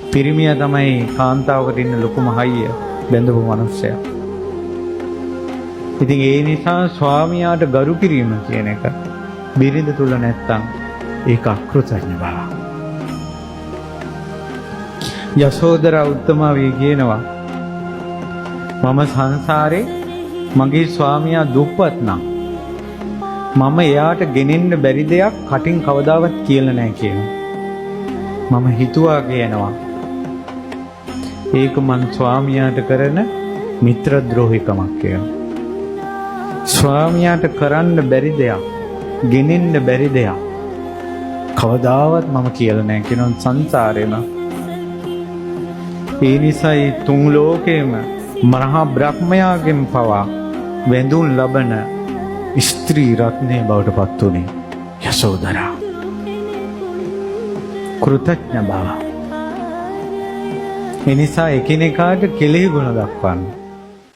පිරිමියා තමයි කාන්තාවකට ඉන්න ලොකුම හයිය බැඳපු මිනිස්සයා. ඉතින් ඒ නිසා ස්වාමියාට ගරු කිරීම කියන එක බිරිඳ තුල නැත්තම් ඒක අකෘතඥ බව. යසෝදරා උත්තමාවිය කියනවා මම සංසාරේ මගේ ස්වාමියා දුප්පත් නම් මම එයාට ගෙනෙන්න බැරි දෙයක් කටින් කවදාවත් කියලා නැහැ කියනවා. මම හිතුවා කියනවා ඒක මං ස්වාමියාට කරන මිත්‍ර ද්‍රෝහිකමක් කියලා. ස්වාමියාට කරන්න බැරි දෙයක්, ගෙනෙන්න බැරි දෙයක් කවදාවත් මම කියලා නැහැ කියනවා සංසාරේම. ඒ නිසායි තුන් ලෝකේම මහා බ්‍රහ්මයාගෙන් පවා වැඳුම් ලබන ස්ත්‍රී රත්නය බවට පත් වුණේ යසෝදරා. කෘතඥ බව. ඒ නිසා එකිනෙකාට කෙලෙහි ගුණ දක්වන්න.